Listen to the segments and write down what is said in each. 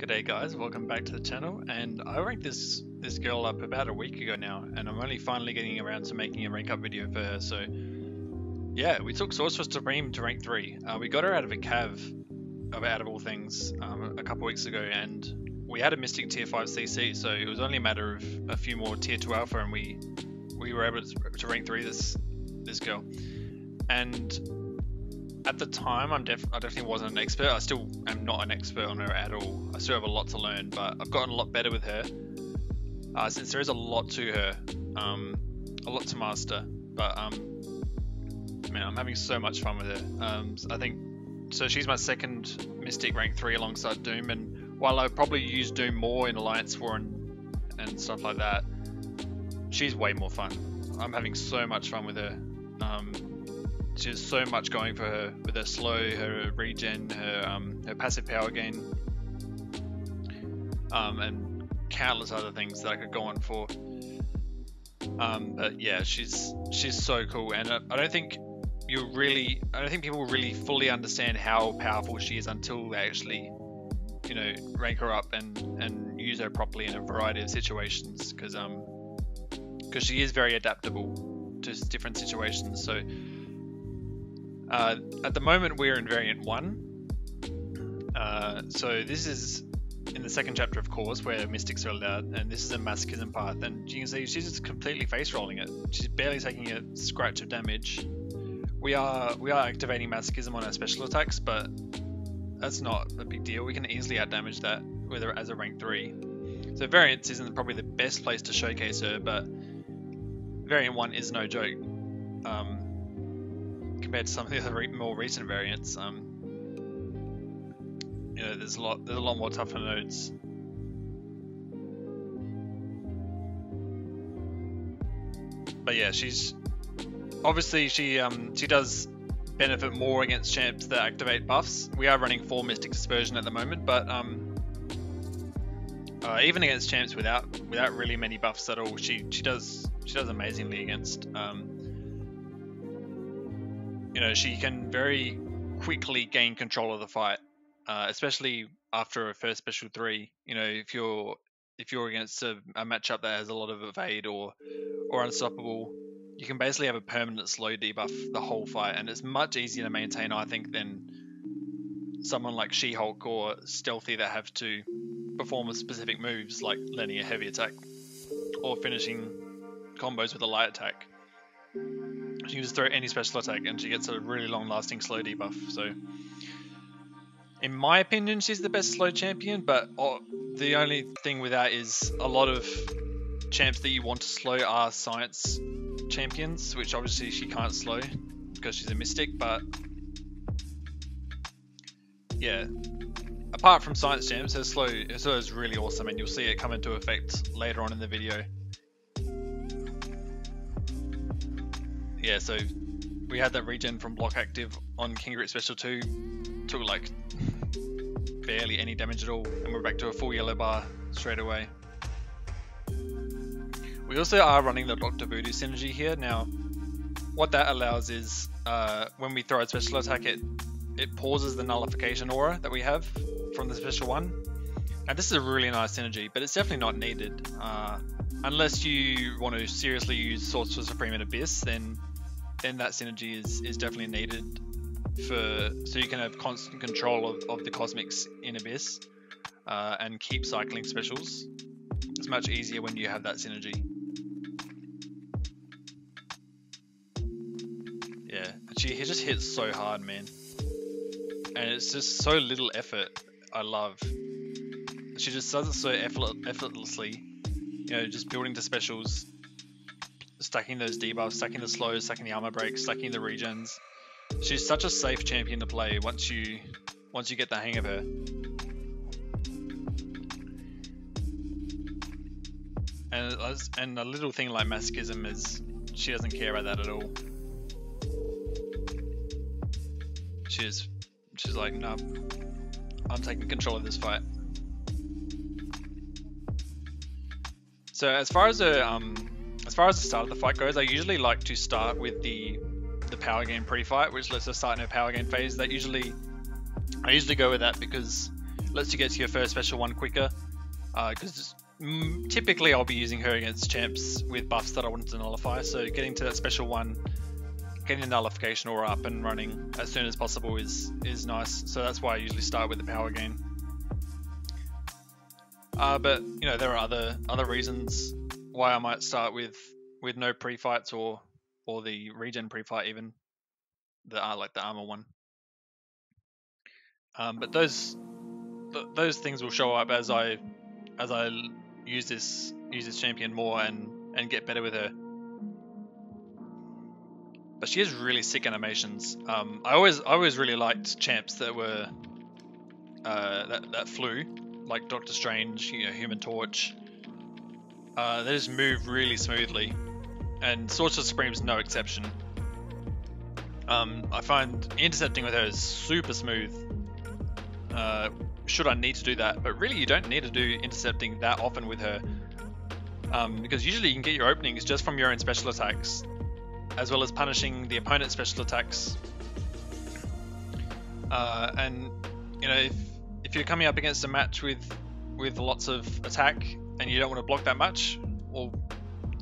G'day guys, welcome back to the channel, and I ranked this girl up about a week ago now, and I'm only finally getting around to making a rank up video for her. So yeah, we took Sorceress Supreme to rank 3. We got her out of a cav, out of all things, a couple weeks ago, and we had a Mystic tier 5 CC, so it was only a matter of a few more tier 2 alpha and we were able to rank 3 this girl. And at the time, I definitely wasn't an expert. I still am not an expert on her at all. I still have a lot to learn, but I've gotten a lot better with her. Since there is a lot to her, a lot to master. But man, I'm having so much fun with her. I think so. She's my second Mystic rank 3 alongside Doom, and while I probably use Doom more in Alliance 4 and stuff like that, she's way more fun. I'm having so much fun with her. She has so much going for her with her slow, her regen, her passive power gain, and countless other things that I could go on for. But yeah, she's so cool, and I don't think people really fully understand how powerful she is until they actually, rank her up and use her properly in a variety of situations, because she is very adaptable to different situations. So at the moment we're in variant 1, so this is in the second chapter, of course, where mystics are allowed, and this is a masochism path, and you can see she's just completely face rolling it. She's barely taking a scratch of damage. We are activating masochism on our special attacks, but that's not a big deal. We can easily outdamage that with her as a rank 3. So variants isn't probably the best place to showcase her, but variant 1 is no joke. Compared to some of the other more recent variants, there's a lot more tougher nodes. But yeah, she's obviously she does benefit more against champs that activate buffs. We are running 4 Mystic Dispersion at the moment, but even against champs without really many buffs at all, she does amazingly against. She can very quickly gain control of the fight, especially after a first special 3. If you're against a matchup that has a lot of evade or unstoppable, you can basically have a permanent slow debuff the whole fight, and it's much easier to maintain, I think, than someone like She-Hulk or Stealthy that have to perform specific moves like landing a heavy attack or finishing combos with a light attack. She can just throw any special attack and she gets a really long lasting slow debuff. So in my opinion, she's the best slow champion, but the only thing with that is a lot of champs that you want to slow are science champions, which obviously she can't slow because she's a mystic. But yeah, apart from science champs, her slow is really awesome, and you'll see it come into effect later on in the video. Yeah, so we had that regen from block active on King Grit Special 2, took like barely any damage at all, and we're back to a full yellow bar straight away. We also are running the Dr. Voodoo synergy here. Now, what that allows is when we throw a special attack, it pauses the nullification aura that we have from the special one. And this is a really nice synergy, but it's definitely not needed. Unless you want to seriously use Sorceress Supreme in Abyss, then that synergy is definitely needed so you can have constant control of the cosmics in Abyss and keep cycling specials. It's much easier when you have that synergy. Yeah, she just hits so hard, man, and it's just so little effort. I love. She just does it so effortlessly. Just building to specials, stacking those debuffs, stacking the slows, stacking the armor breaks, stacking the regens. She's such a safe champion to play once you get the hang of her. And a little thing like masochism is she doesn't care about that at all. She's like, no, I'm taking control of this fight. So as far as the start of the fight goes, I usually like to start with the power gain pre-fight, which lets us start in a power gain phase. I usually go with that because lets you get to your first special one quicker. Because typically I'll be using her against champs with buffs that I want to nullify. So getting to that special one, getting the nullification aura up and running as soon as possible is nice. So that's why I usually start with the power gain. But you know, there are other reasons why I might start with no pre-fights or the regen pre-fight, even like the armor one. But those things will show up as I use this champion more and get better with her. But she has really sick animations. I always really liked champs that were that flew, like Doctor Strange, you know, Human Torch. They just move really smoothly, and Sorcerer Supreme's no exception. I find intercepting with her is super smooth. Should I need to do that, but really you don't need to do intercepting that often with her, because usually you can get your openings just from your own special attacks, as well as punishing the opponent's special attacks. And you know, if you're coming up against a match with lots of attack and you don't want to block that much, well,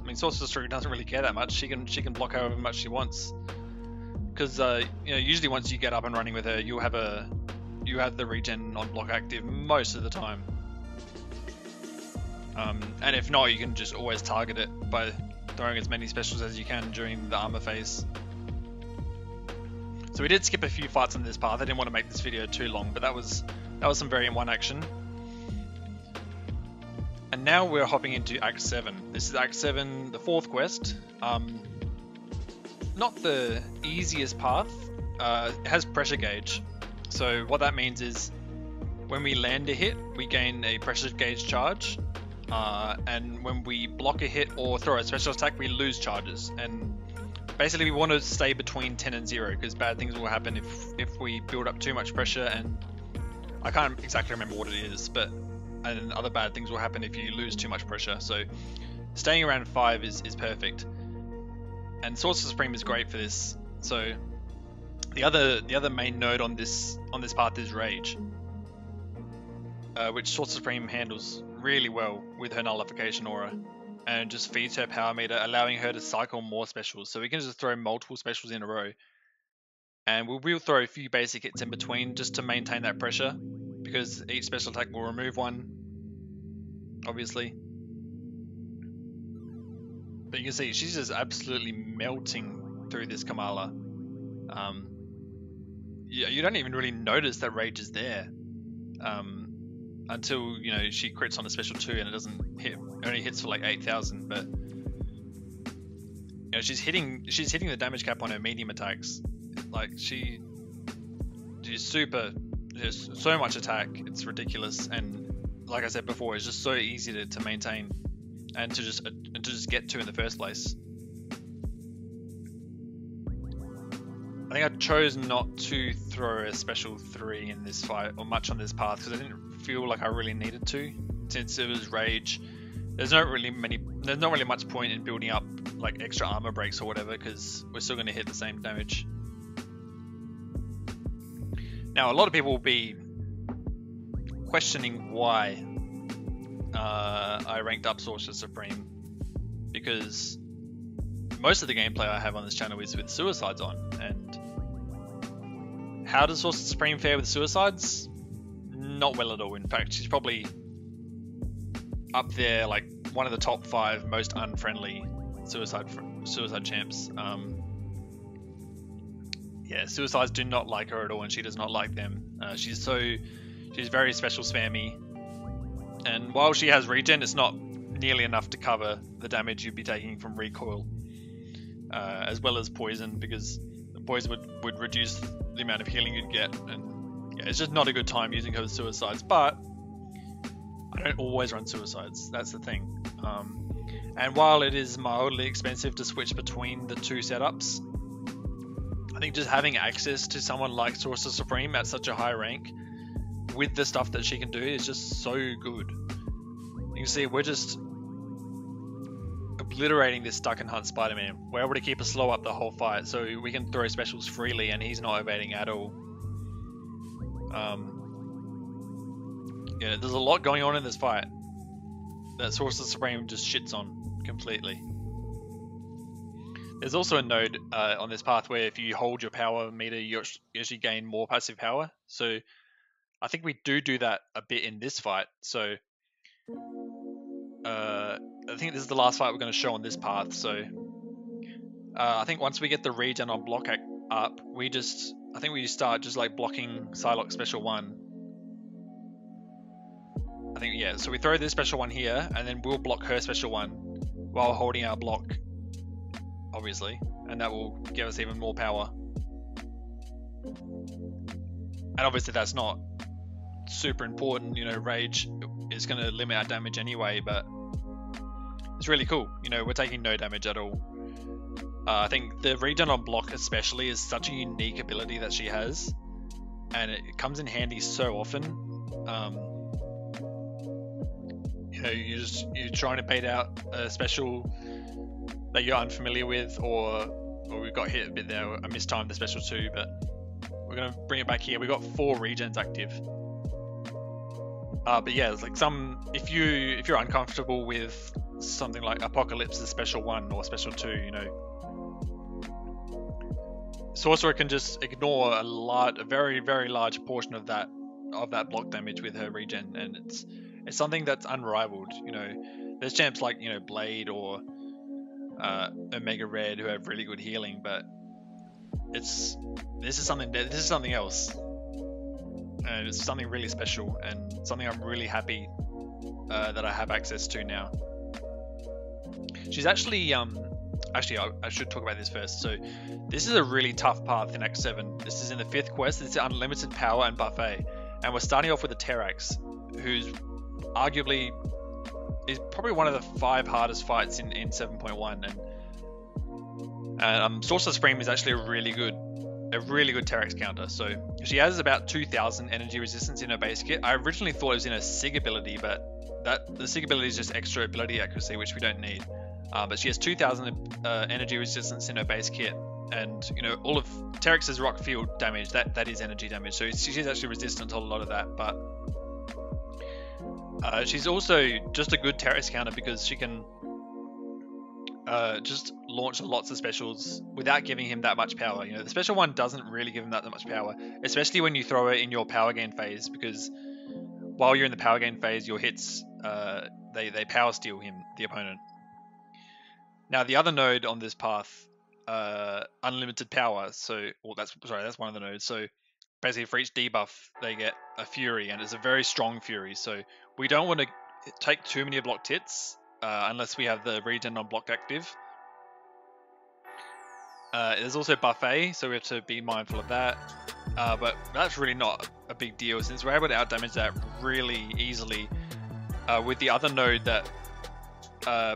I mean, Sorcerer Supreme doesn't really care that much. She can block however much she wants, because you know, usually once you get up and running with her, you have the regen on block active most of the time. And if not, you can just always target it by throwing as many specials as you can during the armor phase. So we did skip a few fights on this path. I didn't want to make this video too long, but that was some variant 1 action. And now we're hopping into Act 7. This is Act 7, the 4th quest. Not the easiest path. It has pressure gauge. So what that means is when we land a hit, we gain a pressure gauge charge. And when we block a hit or throw a special attack, we lose charges. And basically we want to stay between 10 and 0, because bad things will happen if we build up too much pressure, and I can't exactly remember what it is, and other bad things will happen if you lose too much pressure. So staying around 5 is perfect. And Sorcerer Supreme is great for this. So the other main node on this path is Rage, which Sorcerer Supreme handles really well with her nullification aura, and just feeds her power meter, allowing her to cycle more specials. So we can just throw multiple specials in a row, and we'll throw a few basic hits in between just to maintain that pressure, because each special attack will remove one, obviously. But you can see she's just absolutely melting through this Kamala. Yeah, you don't even really notice that Rage is there until, you know, she crits on a special 2 and it doesn't hit. It only hits for like 8,000, but you know, she's hitting the damage cap on her medium attacks. Like she's super. There's so much attack, it's ridiculous. And like I said before, it's just so easy to maintain and to just get to in the first place. I think I chose not to throw a special 3 in this fight, or much on this path, because I didn't feel like I really needed to, since it was Rage. There's not really much point in building up like extra armor breaks or whatever, because we're still going to hit the same damage. Now, a lot of people will be questioning why I ranked up Sorcerer Supreme, because most of the gameplay I have on this channel is with suicides on, and how does Sorcerer Supreme fare with suicides? Not well at all. In fact, she's probably up there, like one of the top 5 most unfriendly suicide champs. Yeah, suicides do not like her at all, and she does not like them. She's very special spammy, and while she has regen, it's not nearly enough to cover the damage you'd be taking from recoil, as well as poison, because the poison would reduce the amount of healing you'd get. And yeah, it's just not a good time using her with suicides. But I don't always run suicides, that's the thing. And while it is mildly expensive to switch between the 2 setups, I think just having access to someone like Sorcerer Supreme at such a high rank with the stuff that she can do is just so good. You can see we're just obliterating this Duck and Hunt Spider-Man. We're able to keep a slow up the whole fight, so we can throw specials freely and he's not evading at all. Yeah, there's a lot going on in this fight that Sorcerer Supreme just shits on completely. There's also a node on this path where if you hold your power meter, you actually gain more passive power. So I think we do that a bit in this fight. So I think this is the last fight we're going to show on this path. So I think once we get the regen on block up, I think we start just like blocking Psylocke special 1. I think, yeah, so we throw this special 1 here, and then we'll block her special 1 while holding our block, obviously, and that will give us even more power. And obviously that's not super important, you know, rage is going to limit our damage anyway, but it's really cool. You know, we're taking no damage at all. I think the regen on block especially is such a unique ability that she has, and it comes in handy so often. You know, you're trying to bait out a special that you're unfamiliar with, or we've got hit a bit there. I mistimed the special 2, but we're gonna bring it back here. We got 4 regens active. But yeah, it's like if you're uncomfortable with something like Apocalypse's special 1 or special 2, you know, Sorcerer can just ignore a very, very large portion of that block damage with her regen, and it's something that's unrivaled. You know, there's champs like, you know, Blade or Omega Red who have really good healing, but this is something else, and it's something really special and something I'm really happy that I have access to now. She's actually I should talk about this first. So this is a really tough path in Act 7. This is in the 5th quest. It's unlimited power and buffet, and we're starting off with a Terax, who's arguably is probably one of the 5 hardest fights in 7.1, and Sorcerer Supreme is actually a really good Terax counter. So she has about 2000 energy resistance in her base kit. I originally thought it was in a Sig ability, but the Sig ability is just extra ability accuracy, which we don't need. But she has 2000 energy resistance in her base kit, and you know, all of Terax's rock field damage that is energy damage, so she's actually resistant to a lot of that. But she's also just a good Terax counter because she can just launch lots of specials without giving him that much power. You know, the special 1 doesn't really give him that much power, especially when you throw it in your power gain phase, because while you're in the power gain phase, your hits they power steal the opponent. Now the other node on this path, unlimited power. So, well, that's one of the nodes. So basically, for each debuff, they get a Fury, and it's a very strong Fury. So we don't want to take too many blocked hits unless we have the regen on block active. There's also buffet, so we have to be mindful of that. But that's really not a big deal since we're able to outdamage that really easily with the other node that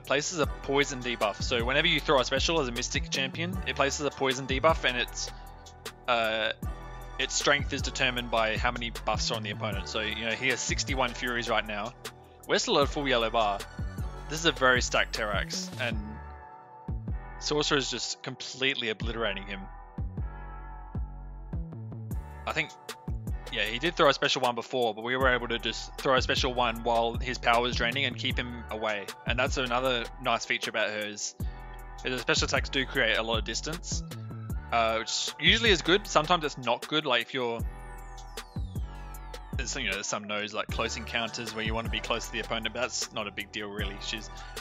places a poison debuff. So whenever you throw a special as a Mystic champion, it places a poison debuff, and its strength is determined by how many buffs are on the opponent. So, you know, he has 61 Furies right now. We're still at a full yellow bar. This is a very stacked Terax, and Sorcerer is just completely obliterating him. I think, yeah, he did throw a special 1 before, but we were able to just throw a special 1 while his power was draining and keep him away. And that's another nice feature about her is the special attacks do create a lot of distance, which usually is good. Sometimes it's not good. Like if you're, there's some nodes like close encounters where you want to be close to the opponent, but that's not a big deal really.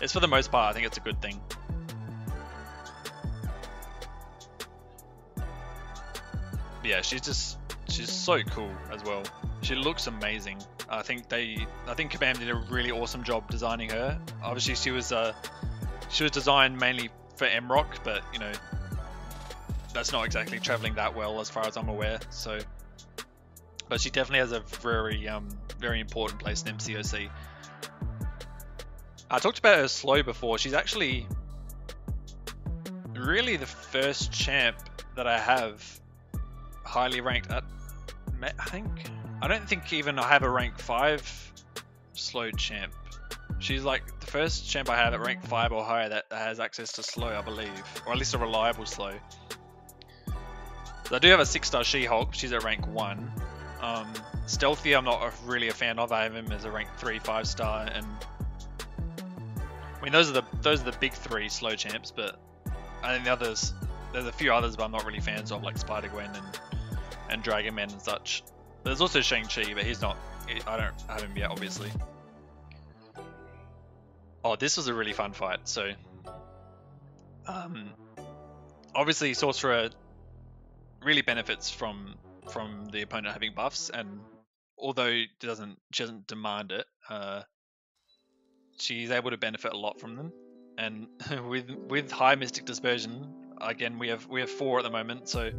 It's for the most part, I think it's a good thing. But yeah, she's so cool as well. She looks amazing. I think Kabam did a really awesome job designing her. Obviously, she was designed mainly for MROC, but you know, that's not exactly traveling that well as far as I'm aware. So, but she definitely has a very important place in MCOC. I talked about her slow before. She's actually really the first champ that I have highly ranked at. I don't think even I have a rank 5 slow champ. She's like the first champ I have at rank 5 or higher that has access to slow, I believe, or at least a reliable slow. So I do have a 6-star She-Hulk. She's at rank 1. Stealthy, I'm not really a fan of. I have him as a rank 3 5-star, and I mean those are the big 3 slow champs. But I think the others, there's a few others, but I'm not really fans of, like Spider-Gwen and Dragon Man and such. There's also Shang-Chi, but he's not. I don't have him yet, obviously. Oh, this was a really fun fight. So, obviously, Sorcerer really benefits from the opponent having buffs, and although she doesn't demand it, she's able to benefit a lot from them. And with high Mystic Dispersion, again we have 4 at the moment, so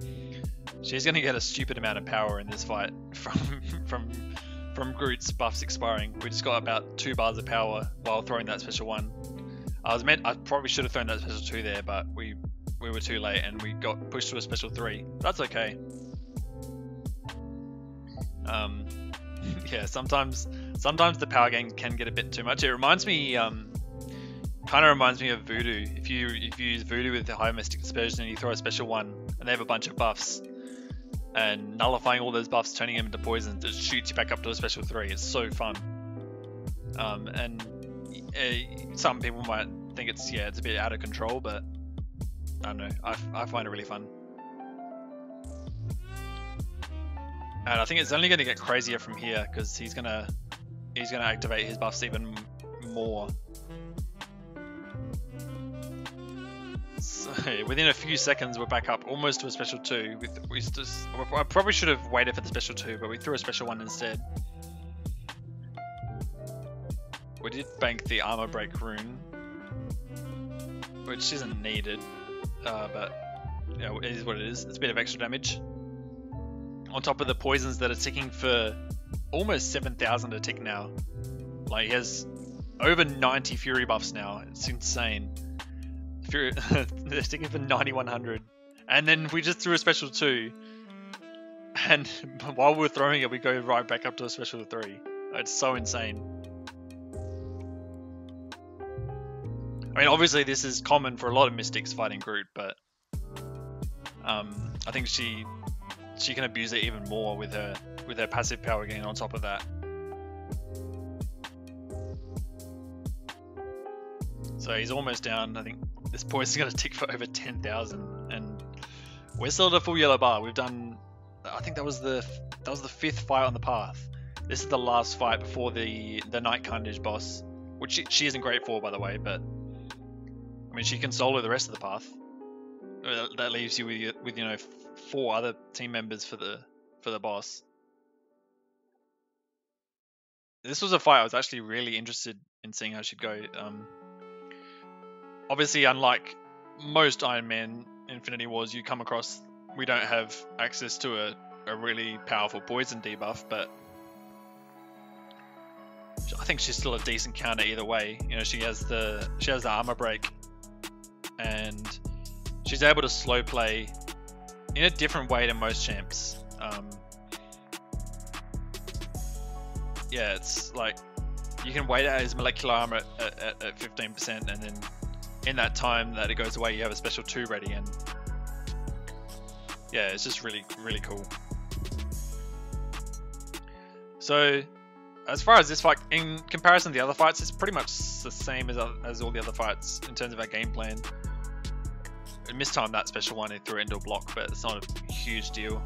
she's going to get a stupid amount of power in this fight from Groot's buffs expiring. We just got about 2 bars of power while throwing that special 1. I probably should have thrown that special 2 there, but we were too late and we got pushed to a special 3. That's okay. Yeah, sometimes the power gain can get a bit too much. It reminds me, kind of reminds me of Voodoo. If you use Voodoo with the high Mystic Dispersion and you throw a special 1 and they have a bunch of buffs, and nullifying all those buffs, turning them into poison, just shoots you back up to a special 3. It's so fun. Some people might think it's a bit out of control, but I don't know. I find it really fun. And I think it's only going to get crazier from here because he's gonna activate his buffs even more. So within a few seconds, we're back up almost to a special 2. I probably should have waited for the special 2, but we threw a special 1 instead. We did bank the armor break rune, which isn't needed, but you know, it is what it is. It's a bit of extra damage on top of the poisons that are ticking for almost 7,000 to tick now. Like, he has over 90 fury buffs now. It's insane. They're ticking for 9,100, and then we just threw a special 2, and while we're throwing it, we go right back up to a special 3. It's so insane. I mean, obviously this is common for a lot of mystics fighting Groot, but I think she can abuse it even more with her passive power gain on top of that. So he's almost down. I think this poison's going to tick for over 10,000, and we're still at a full yellow bar. We've done, I think that was the 5th fight on the path. This is the last fight before the Night Carnage boss, which she isn't great for, by the way, but I mean, she can solo the rest of the path. That leaves you with 4 other team members for the boss. This was a fight I was actually really interested in seeing how she'd go. Obviously, unlike most Iron Man Infinity Wars you come across, we don't have access to a really powerful poison debuff, but I think she's still a decent counter either way. You know, she has the armor break, and she's able to slow play in a different way than most champs. Yeah, it's like you can wait out his molecular armor at 15%, and then in that time that it goes away, you have a special 2 ready, and yeah, it's just really, really cool. So as far as this fight, in comparison to the other fights, it's pretty much the same as all the other fights in terms of our game plan. I mistimed that special 1 and threw it into a block, but it's not a huge deal.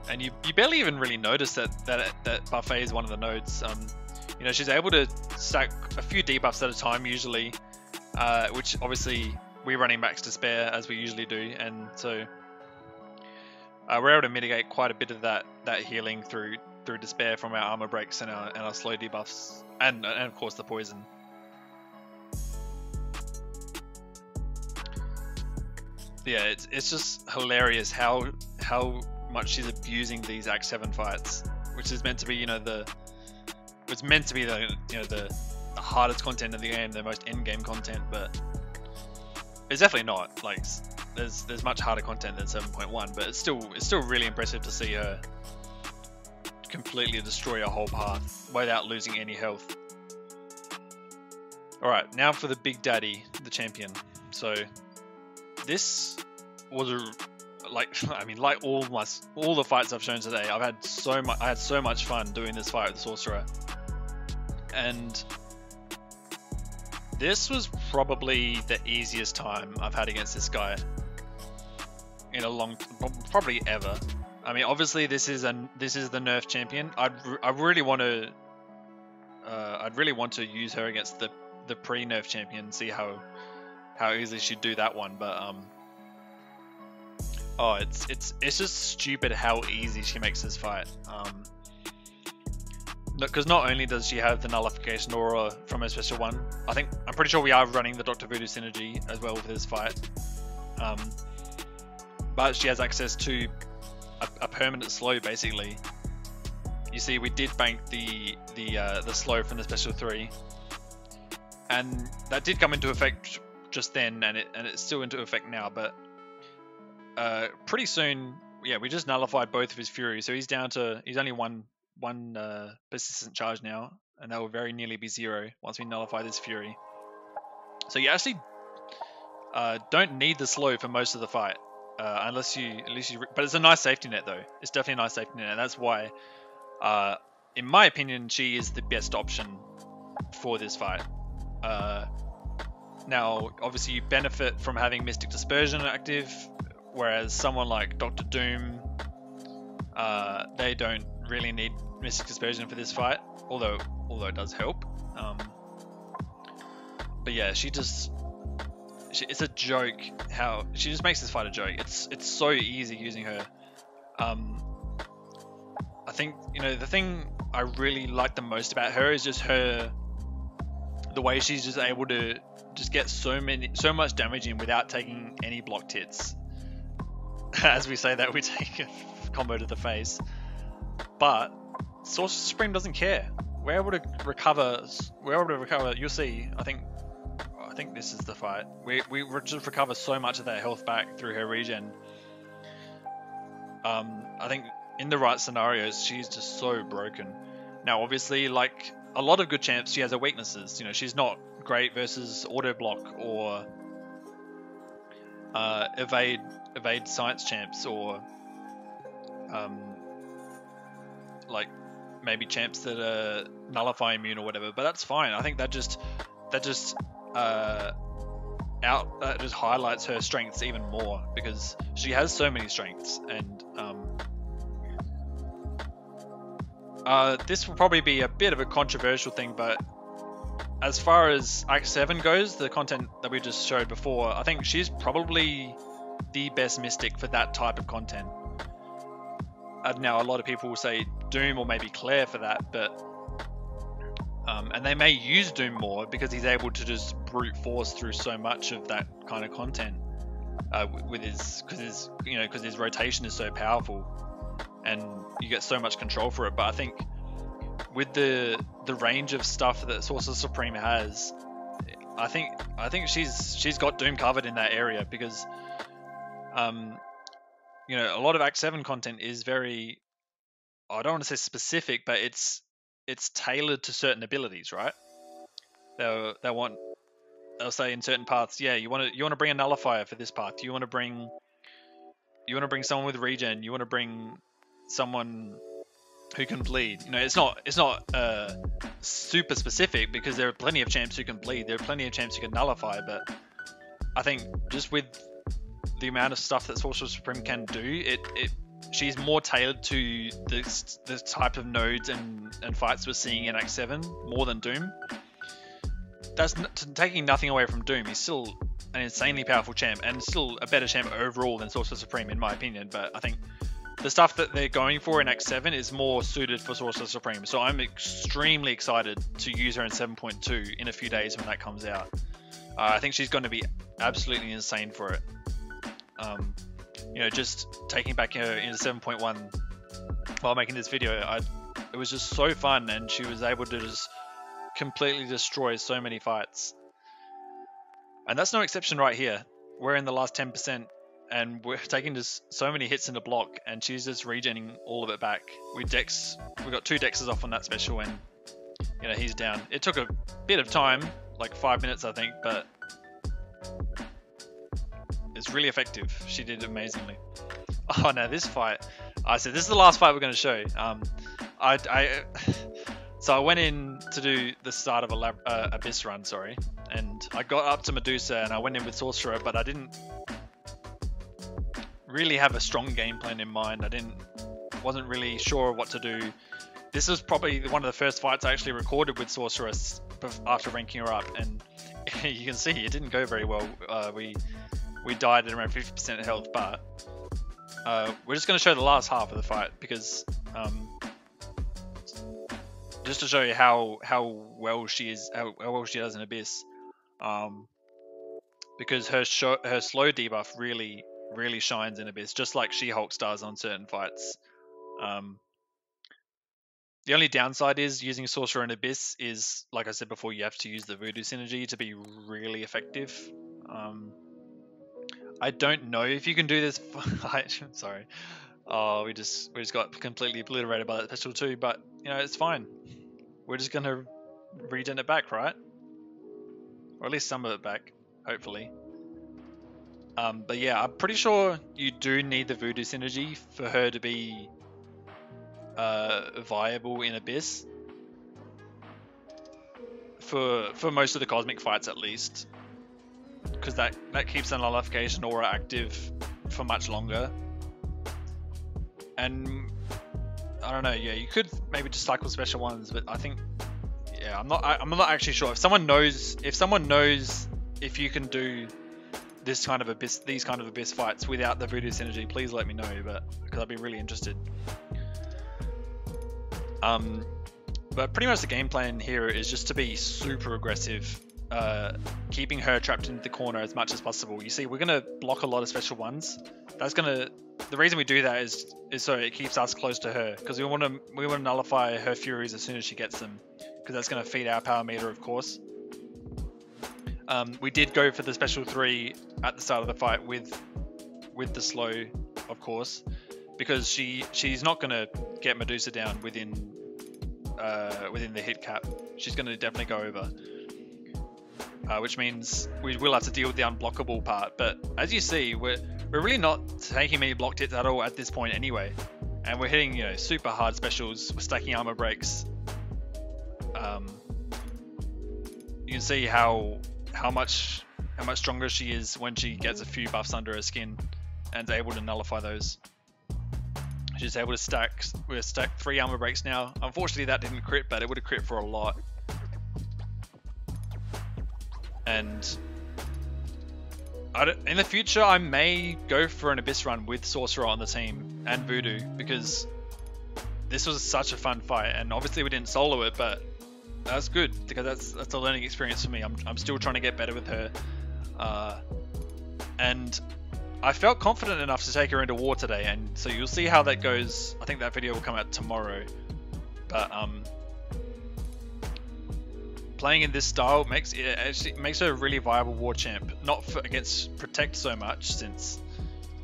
And you barely even really notice that buffet is one of the nodes. You know, she's able to stack a few debuffs at a time usually, which obviously we're running max to spare as we usually do, and so we're able to mitigate quite a bit of that healing through despair from our armor breaks and our slow debuffs, and of course the poison. Yeah, it's just hilarious how much she's abusing these Act 7 fights, which is meant to be, it's meant to be the hardest content in the game, the most in-game content, but it's definitely not. Like, there's much harder content than 7.1, but it's still really impressive to see her completely destroy a whole path without losing any health. All right, now for the big daddy, the champion. So this was I mean, like all the fights I've shown today, I had so much fun doing this fight with the sorcerer, and this was probably the easiest time I've had against this guy in a probably ever. I mean, obviously this is the nerf champion. I'd really want to use her against the pre-nerf champion, see how easily she'd do that one, but oh, it's just stupid how easy she makes this fight. Because not only does she have the nullification aura from her special one, I'm pretty sure we are running the Dr. Voodoo synergy as well for this fight. But she has access to a permanent slow basically. You see, we did bank the slow from the special 3, and that did come into effect just then, and it's still into effect now. But pretty soon, yeah, we just nullified both of his fury, so he's only one persistent charge now, and that will very nearly be 0 once we nullify this fury. So you actually don't need the slow for most of the fight, unless you. But it's a nice safety net though. It's definitely a nice safety net, and that's why, in my opinion, she is the best option for this fight. Now, obviously, you benefit from having Mystic Dispersion active, whereas someone like Dr. Doom, they don't really need Mystic Dispersion for this fight, although it does help. But yeah, it's a joke how she just makes this fight a joke. It's so easy using her. I think, the thing I really like the most about her is just the way she's just able to just get so much damage in without taking any blocked hits. As we say that, we take a combo to the face, but Sorcerer Supreme doesn't care. We're able to recover. You'll see. I think this is the fight. We just recover so much of that health back through her regen. I think in the right scenarios, she's just so broken. Now, obviously, like a lot of good champs, she has her weaknesses. She's not great versus auto block or evade science champs, or like maybe champs that are nullify immune or whatever. But that's fine. I think that just highlights her strengths even more, because she has so many strengths. And this will probably be a bit of a controversial thing, but as far as Act 7 goes, the content that we just showed before, I think she's probably the best Mystic for that type of content. Now, a lot of people will say Doom or maybe Claire for that, but and they may use Doom more because he's able to just brute force through so much of that kind of content with because his rotation is so powerful, and you get so much control for it. But I think with the range of stuff that Sorcerer Supreme has, I think she's got Doom covered in that area, because a lot of Act 7 content is very, I don't want to say specific, but it's tailored to certain abilities, right? They'll say in certain paths, yeah, you want to bring a nullifier for this path. You want to bring someone with regen. You want to bring someone who can bleed. It's not super specific, because there are plenty of champs who can bleed. There are plenty of champs who can nullify, but I think just with the amount of stuff that Sorcerer Supreme can do, she's more tailored to the type of nodes and fights we're seeing in Act 7 more than Doom. That's taking nothing away from Doom. He's still an insanely powerful champ, and still a better champ overall than Sorcerer Supreme, in my opinion. But I think the stuff that they're going for in Act 7 is more suited for Sorcerer Supreme. So I'm extremely excited to use her in 7.2 in a few days when that comes out. I think she's going to be absolutely insane for it. Just taking back her into 7.1 while making this video, it was just so fun, and she was able to just completely destroy so many fights. And that's no exception right here. We're in the last 10%, and we're taking just so many hits in the block, and she's just regenning all of it back. We got 2 dexes off on that special, and he's down. It took a bit of time, like 5 minutes I think, but it's really effective. She did amazingly. Oh no, this fight. I said this is the last fight we're going to show. So I went in to do the start of a Abyss run, sorry, and I got up to Medusa and I went in with Sorcerer, but I didn't really have a strong game plan in mind. Wasn't really sure what to do. This was probably one of the first fights I actually recorded with Sorceress after ranking her up, and you can see it didn't go very well. We died at around 50% health, but we're just going to show the last half of the fight because just to show you how well she is, how well she does in Abyss, because her slow debuff really shines in Abyss, just like She-Hulk's does on certain fights. The only downside is using Sorcerer in Abyss is, like I said before, you have to use the Voodoo synergy to be really effective. I don't know if you can do this. Sorry. Oh, we just got completely obliterated by that special too, but you know, it's fine. We're just gonna regen it back, right? Or at least some of it back, hopefully. But yeah, I'm pretty sure you do need the Voodoo synergy for her to be viable in Abyss. For most of the cosmic fights at least. Because that keeps the nullification aura active for much longer. And I don't know, yeah, you could maybe just cycle special ones, but I think, yeah, I'm not actually sure. If someone knows if you can do these kind of Abyss fights without the Voodoo synergy, please let me know, because I'd be really interested. But pretty much the game plan here is just to be super aggressive, keeping her trapped in the corner as much as possible. You see, we're gonna block a lot of special ones. The reason we do that is so it keeps us close to her, because we want to nullify her furies as soon as she gets them, because that's going to feed our power meter, of course. We did go for the special 3 at the start of the fight with the slow, of course, because she's not going to get Medusa down within the hit cap. She's going to definitely go over. Which means we will have to deal with the unblockable part. But as you see, we're really not taking many blocked hits at all at this point anyway. And we're hitting, you know, super hard specials. We're stacking armor breaks. You can see how much stronger she is when she gets a few buffs under her skin and is able to nullify those. She's able to stack 3 armor breaks now. Unfortunately, that didn't crit, but it would have crit for a lot. And in the future, I may go for an Abyss run with Sorcerer on the team and Voodoo, because this was such a fun fight, and obviously we didn't solo it, but that's good, because that's a learning experience for me. I'm still trying to get better with her, and I felt confident enough to take her into war today, and so you'll see how that goes. I think that video will come out tomorrow, but playing in this style makes her a really viable war champ. Not against Protect so much, since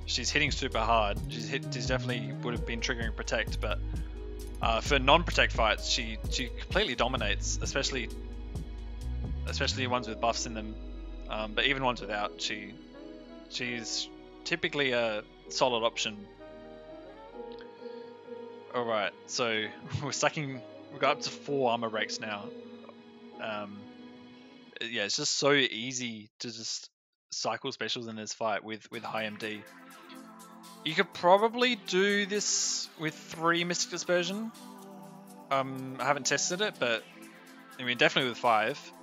she's hitting super hard. She's definitely would have been triggering Protect, but for non-Protect fights, she completely dominates, especially ones with buffs in them. But even ones without, she's typically a solid option. All right, so we've got up to 4 armor breaks now. Yeah, it's just so easy to just cycle specials in this fight with high MD. You could probably do this with 3 Mystic Dispersion. I haven't tested it, but I mean definitely with 5.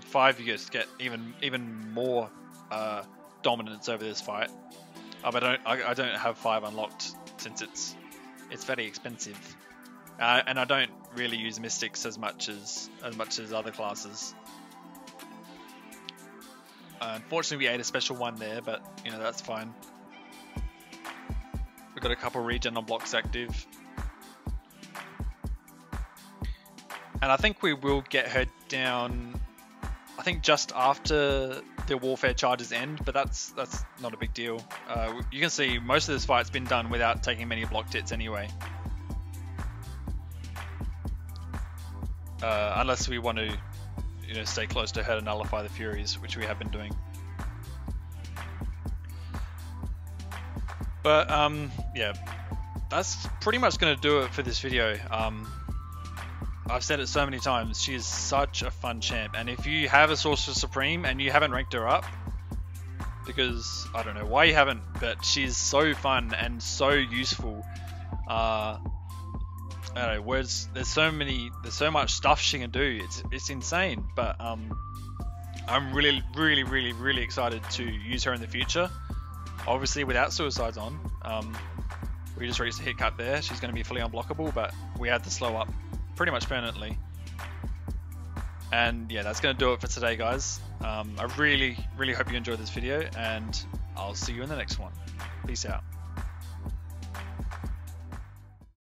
5 you just get even more dominance over this fight. But I don't have 5 unlocked, since it's very expensive. And I don't really use Mystics as much as other classes. Unfortunately, we ate a special 1 there, but you know, that's fine. We've got a couple regen on blocks active, and I think we will get her down. I think just after the warfare charges end, but that's not a big deal. You can see most of this fight's been done without taking many blocked hits anyway. Unless we want to, you know, stay close to her to nullify the Furies, which we have been doing. But yeah, that's pretty much going to do it for this video. I've said it so many times, she is such a fun champ, and if you have a Sorceress Supreme and you haven't ranked her up, because I don't know why you haven't, but she's so fun and so useful. I don't know, words. There's so much stuff she can do. It's insane. But I'm really excited to use her in the future. Obviously, without suicides on, we just reached a hit cut there. She's going to be fully unblockable, but we had to slow up pretty much permanently. And yeah, that's going to do it for today, guys. I really hope you enjoyed this video, and I'll see you in the next one. Peace out.